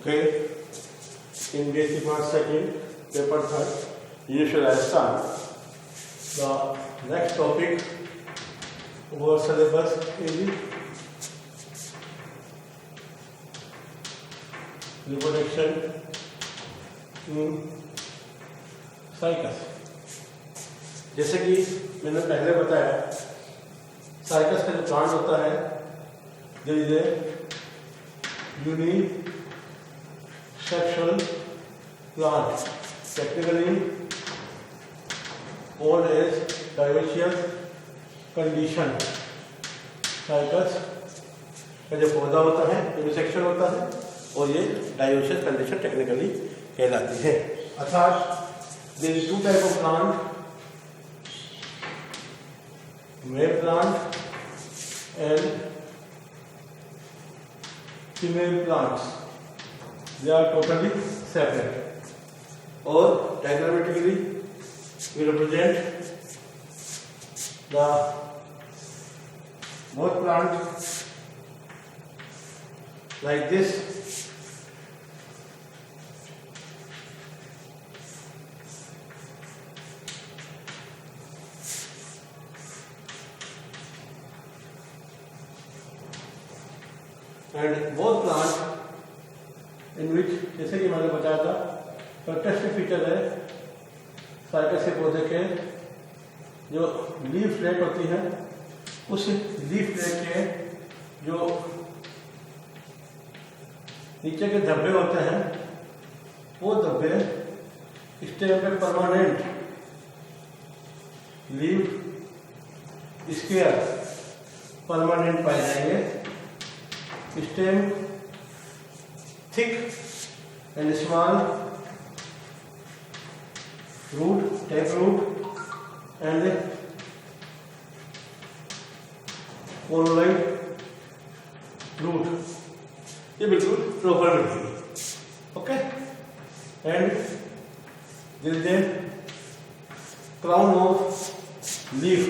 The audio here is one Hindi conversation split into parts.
फिर in basic math second, paper third, University Rajasthan. The next topic over syllabus is reproduction in cycas. जैसे कि मैंने पहले बताया, साइकस का जो प्लांट होता है there is a unisexual plant, technically called as dioecious condition। Cycas का जो पौधा होता है यूनिसेक्सुअल होता है और ये डायोसियस कंडीशन टेक्निकली कहलाती है। अर्थात there is two type of plant, male plant and female plants. They are totally separate. और diagrammatically we represent the both plants like this. And both plant in which, जैसे कि मैंने बताया था, कैरेक्टरिस्टिक फीचर है साइकस के पौधे के जो लीफ प्लेट होती है, उस लीफ प्लेट के जो नीचे के धब्बे होते हैं वो धब्बे स्टेम पे परमानेंट लीफ स्केयर परमानेंट पाए जाएंगे। Stem thick and small, root, taproot and corollite root, ये बिल्कुल प्रॉपर मिलेगी। Okay, and there is a crown of leaf,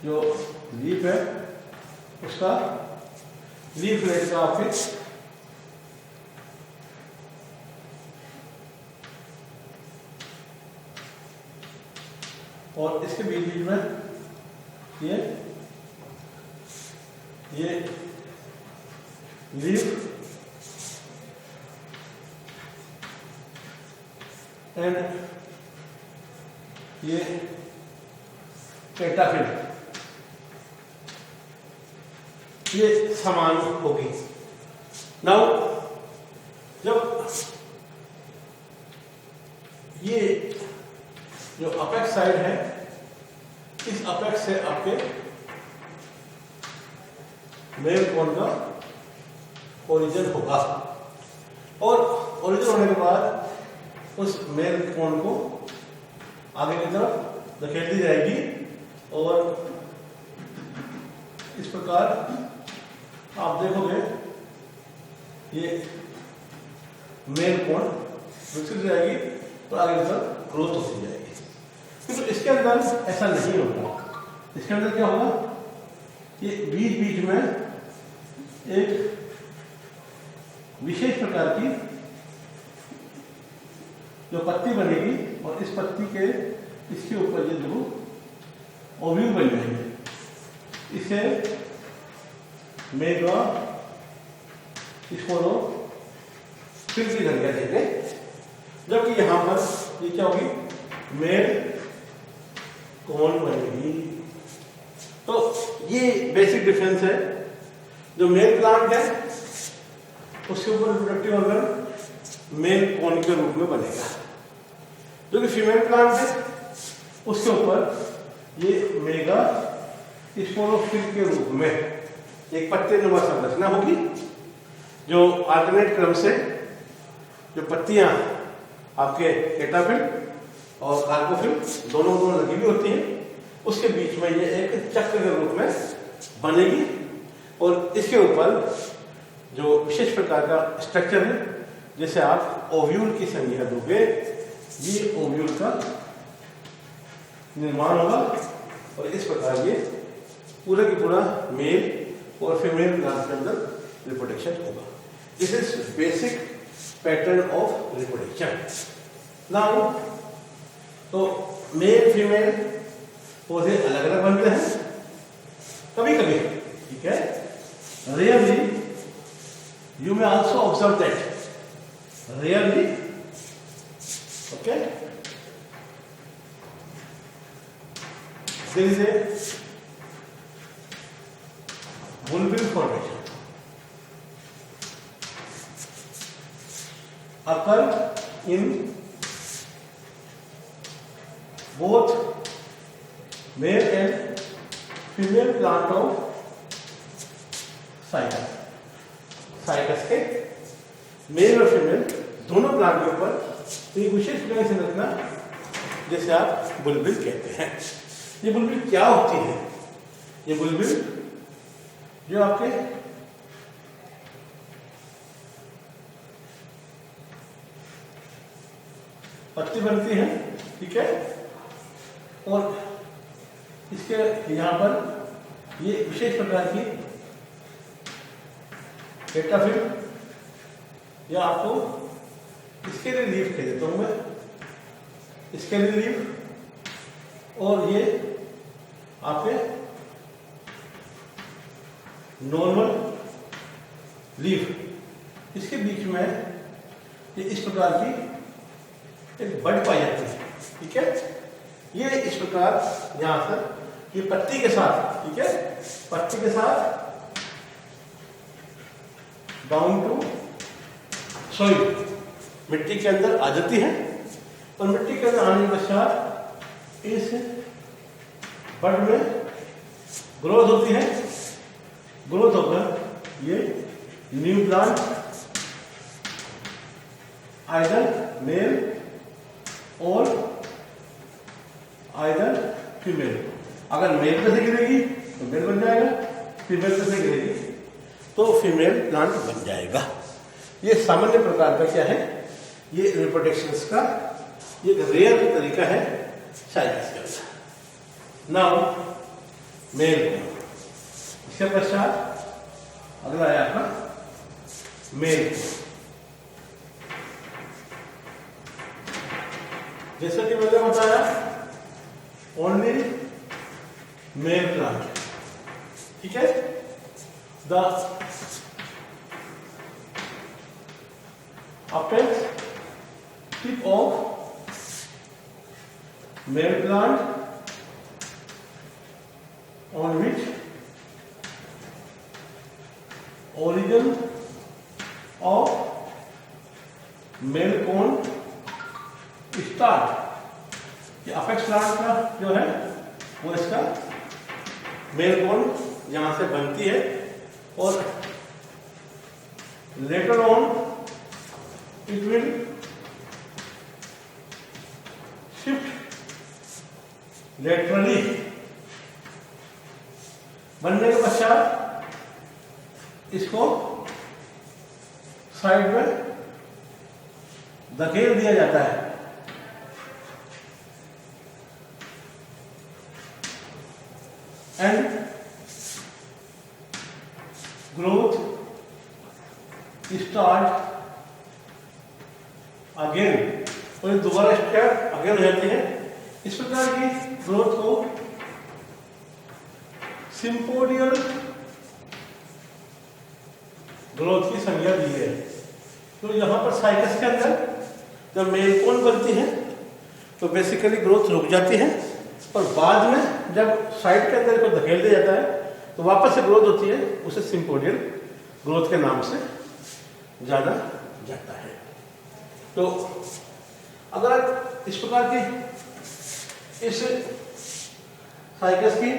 जो लीफ है उसका लीफ प्लेट का आपके और इसके बीच बीच में ये लीफ एंड ये पेटाफिल, ये समान होगी। नाउ जब ये जो अपेक्स साइड है, इस अपेक्स से आपके मेल कोन का ओरिजिन होगा और ओरिजिन होने के बाद उस मेल कोन को आगे की तरफ धकेल दी जाएगी और इस प्रकार आप देखोगे ये मेल कोन विकसित हो जाएगी और आगे की तरफ ग्रोथ होती जाएगी। क्योंकि इसके अंदर ऐसा नहीं होगा। इसके अंदर क्या होगा, ये बीच बीच में एक विशेष प्रकार की जो पत्ती बनेगी और इस पत्ती के इसके ऊपर ये दो ओव्यूल बन जाएंगे। इसे मेगा स्पोरो फिर की संख्या देंगे, जबकि यहां पर ये क्या होगी, मेल कोन बनेगी। तो ये बेसिक डिफरेंस है। जो मेल प्लांट है उसके ऊपर रिप्रोडक्टिव ऑर्गन मेल कोन के रूप में बनेगा, जो कि फीमेल प्लांट है उसके ऊपर ये मेगा स्पोरोफिल के रूप में एक पत्ते नुमा संरचना होगी, जो अल्टरनेट क्रम से जो पत्तियां आपके कैटाफिल और कार्पोफिल दोनों लगी हुई होती हैं, उसके बीच में ये एक चक्र के रूप में बनेगी और इसके ऊपर जो विशेष प्रकार का स्ट्रक्चर है, जैसे आप ओव्यूल की संज्ञा दोगे, ये ओव्यूल का निर्माण होगा और इस प्रकार ये पूरा की पूरा मेल और फीमेल प्लांट के अंदर रिप्रोडक्शन होगा। This is basic pattern of reproduction. Now तो मेल फीमेल पौधे अलग अलग बनते हैं कभी कभी, ठीक है। Rarely you may also observe that, rarely, okay, there is a bulbil formation occur in both male and female plant of cycas. Cycas के मेल और फीमेल दोनों प्लांट के ऊपर एक विशेष प्रकार से रखना जैसे आप बुलबिल कहते हैं। ये बुलबिल क्या होती है? ये बुलबिल जो आपके पत्ती बनती है, ठीक है, और इसके यहां पर ये विशेष प्रकार की पेटाफिल या आपको इसके लिए लीफ कह देता हूं मैं, इसके लिए लीफ, और ये आपके नॉर्मल लीफ, इसके बीच में ये इस प्रकार की एक बड पाई जाती है, ठीक है। ये इस प्रकार यहां से ये पत्ती के साथ, ठीक है, पत्ती के साथ डाउन टू सॉइल, मिट्टी के अंदर आ जाती है, और मिट्टी के अंदर आने के पश्चात इस बड में ग्रोथ होती है, ग्रोथ होकर ये न्यू प्लांट आइदर मेल और आइदर फीमेल, अगर मेल पे से गिरेगी तो मेल बन जाएगा, फीमेल पे से गिरेगी तो फीमेल प्लांट बन जाएगा। ये सामान्य प्रकार का क्या है, ये रिप्रोडक्शन का ये रेयर तरीका है साइकस का। नाउ मेल, इसके पश्चात अगला है आपका मेल। जैसा कि मैंने बताया ओनली मेल प्लांट, ठीक है। The apex tip of male plant on which origin of male cone start, ये अपेक्स प्लांट का जो है वो इसका मेल कोन यहां से बनती है, और later on it will shift laterally, बनने के पश्चात इसको साइड में धकेल दिया जाता है, एंड ग्रोथ स्टार्ट अगेन, और दोबारा स्टार्ट अगेन हो जाती है। इस प्रकार की ग्रोथ को सिंपोडियल ग्रोथ की संज्ञा दी है। तो यहां पर साइकस के अंदर जब मेल कोन बनती है तो बेसिकली ग्रोथ रुक जाती है, और बाद में जब साइड के अंदर को धकेल दिया जाता है तो वापस से ग्रोथ होती है, उसे सिंपोडियल ग्रोथ के नाम से जाना जाता है। तो अगर इस प्रकार की इस साइकस की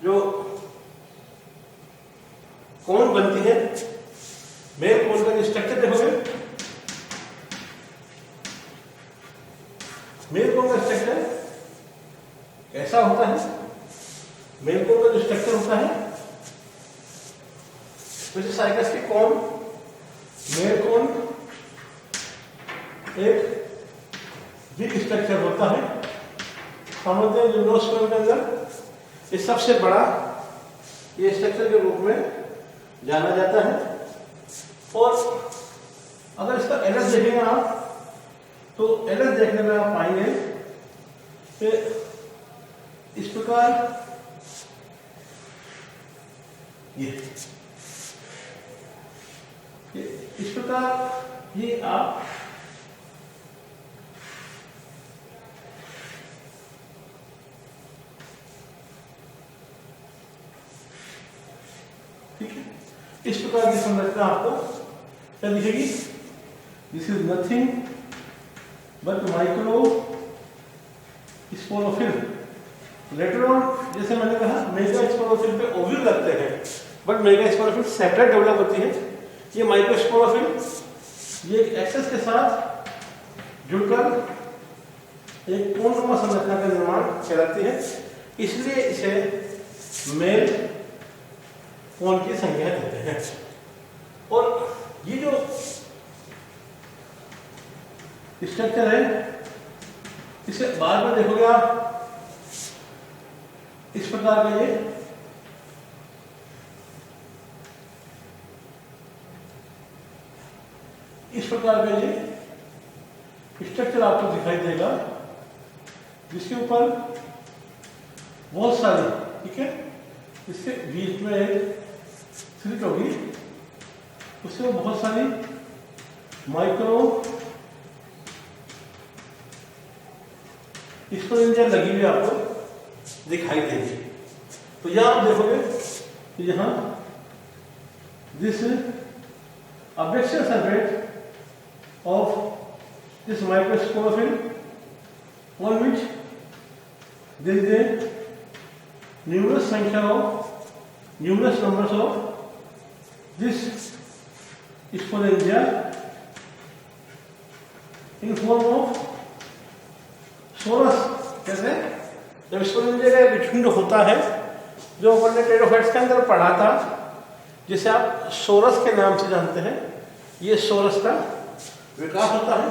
जो कोन बनती है, मेल कोन का स्ट्रक्चर देखोगे, मेल कोन का स्ट्रक्चर कैसा होता है? मेल कोन का जो स्ट्रक्चर होता है वैसे साइकस की कोन, मेल कोन एक वीक स्ट्रक्चर होता है। समझते हैं जिम्नोस्पर्म के अंदर ये सबसे बड़ा ये स्ट्रक्चर के रूप में जाना जाता है, और अगर इसका एलएस देखेंगे आप तो एलएस देखने में आप पाएंगे कि इस प्रकार ये इस प्रकार ये आप ठीक है, इस प्रकार की संरचना आपको क्या दिखेगी। This is nothing but micro sporophyll. Later on जैसे मैंने कहा मेगा स्पोरोफिल पे ओव्यूल लगते हैं, but mega sporophyll separate develop होती है। ये माइक्रो स्पोरोफिल ये एक्सेस के साथ जुड़कर एक पूर्णतम संरचना का निर्माण कराती है, इसलिए इसे मेल कोन की संख्या कहते हैं। और ये जो स्ट्रक्चर है इसे बाद में देखोगे आप इस प्रकार का ये इस प्रकार का ये स्ट्रक्चर आपको दिखाई देगा, जिसके ऊपर बहुत सारी, ठीक है, इसके बीच में एक स्लिट होगी, उससे बहुत सारी माइक्रो स्पोरेंजिया लगी हुई आपको दिखाई देगी। तो यहां आप देखोगे कि यहां this abaxial surface of this microsporophyll on which there is a numerous numbers of this sporangia in form of sorus. कैसे जब स्पोरेंजिया का एक झुंड होता है जो अपन ने टेरोफाइट्स के अंदर पढ़ा था, जिसे आप सोरस के नाम से जानते हैं, ये सोरस का विकास होता है।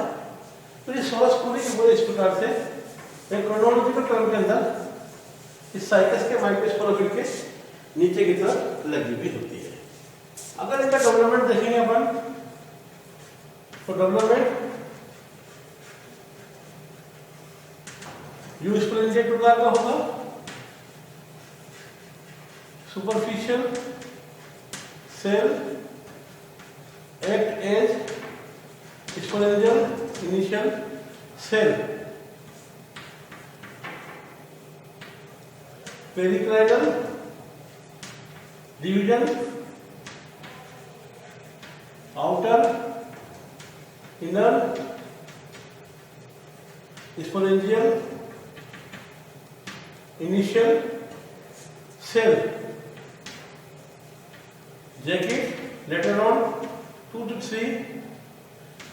तो ये सोरस पूरी की पूरी इस प्रकार से एक क्रोनोलॉजिकल टर्म के अंदर इस साइकस के माइक्रोस्पोरोफिल के नीचे की तरफ लगी हुई होती है। अगर इनका डेवलपमेंट देखेंगे अपन तो डेवलपमेंट यू स्पोरेंजिया प्रकार का होगा। Superficial cell act as exponential initial cell, pericranial division, outer inner exponential initial cell, jacket later on 2 to 3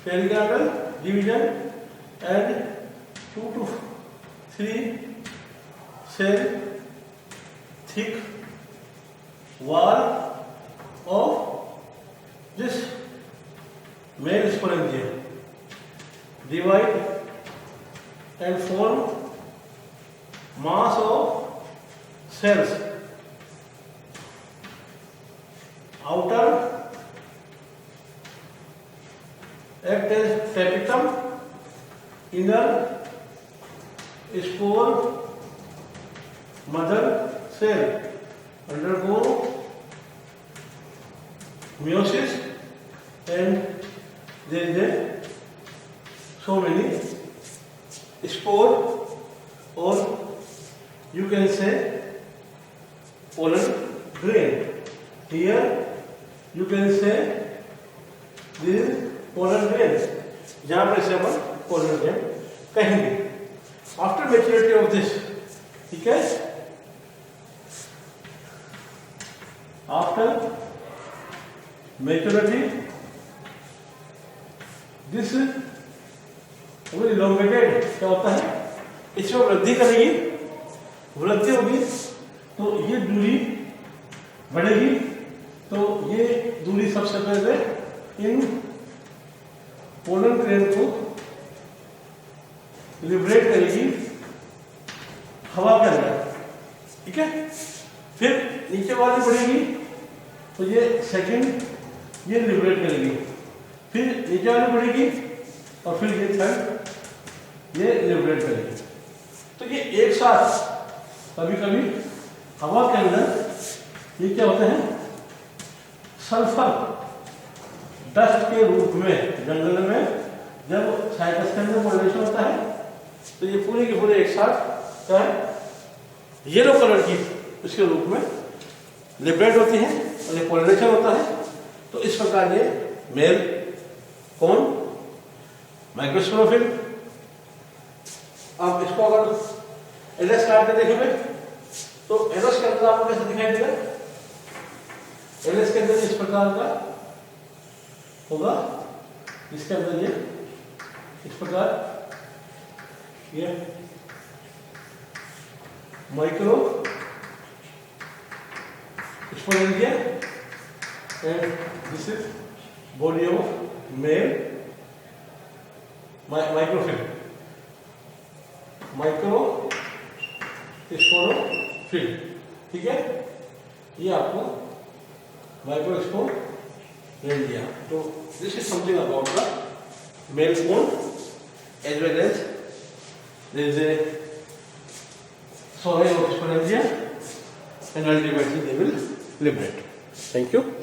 pericranial division and 2 to 3 cell thick wall of this male sporangia divide and form mass of cells. Outer act as tapetum, inner spore mother cell undergo meiosis and there is a so many spore or you can say pollen grain. Here you can say this is pollen grain, जहां पर इसे अपन pollen grain कहेंगे। आफ्टर मेच्योरिटी ऑफ दिस, ठीक है, आफ्टर मेच्योरिटी दिस इलोंगेटेड क्या होता है, इसमें वृद्धि करेगी, वृद्धि होगी तो ये दूरी बढ़ेगी, तो ये दूरी सबसे पहले इन पोलन ग्रेन को लिबरेट करेगी हवा के अंदर, ठीक है। फिर नीचे वाली बढ़ेगी तो ये सेकंड ये लिबरेट करेगी, फिर नीचे वाली बढ़ेगी और फिर ये थर्ड ये लिबरेट करेगी। तो ये एक साथ कभी कभी हवा के अंदर ये क्या होते हैं, सल्फर डस्ट के रूप में जंगल में जब साइटस के अंदर पोलराइजेशन होता है तो ये पूरे के पूरे एक साथ क्या है, येलो कलर की इसके रूप में लिबरेट होती है और ये पोलराइजेशन होता है। तो इस प्रकार ये मेल कौन माइक्रोस्पोरोफिल। आप इसको अगर एलएस काट के देखेंगे तो एलएस के अंदर आपको कैसे दिखाई देगा, एलएस के अंदर इस प्रकार का होगा, इसके अंदर ये इस प्रकार ये micro sporangia and this is body of male microphyll, micro sporophyll. ठीक है, ये आपको माइक्रो स्पोरेंजिया। तो this is something about the male cone as well as there is a soil of sporangia and ultimately they will liberate. Thank you.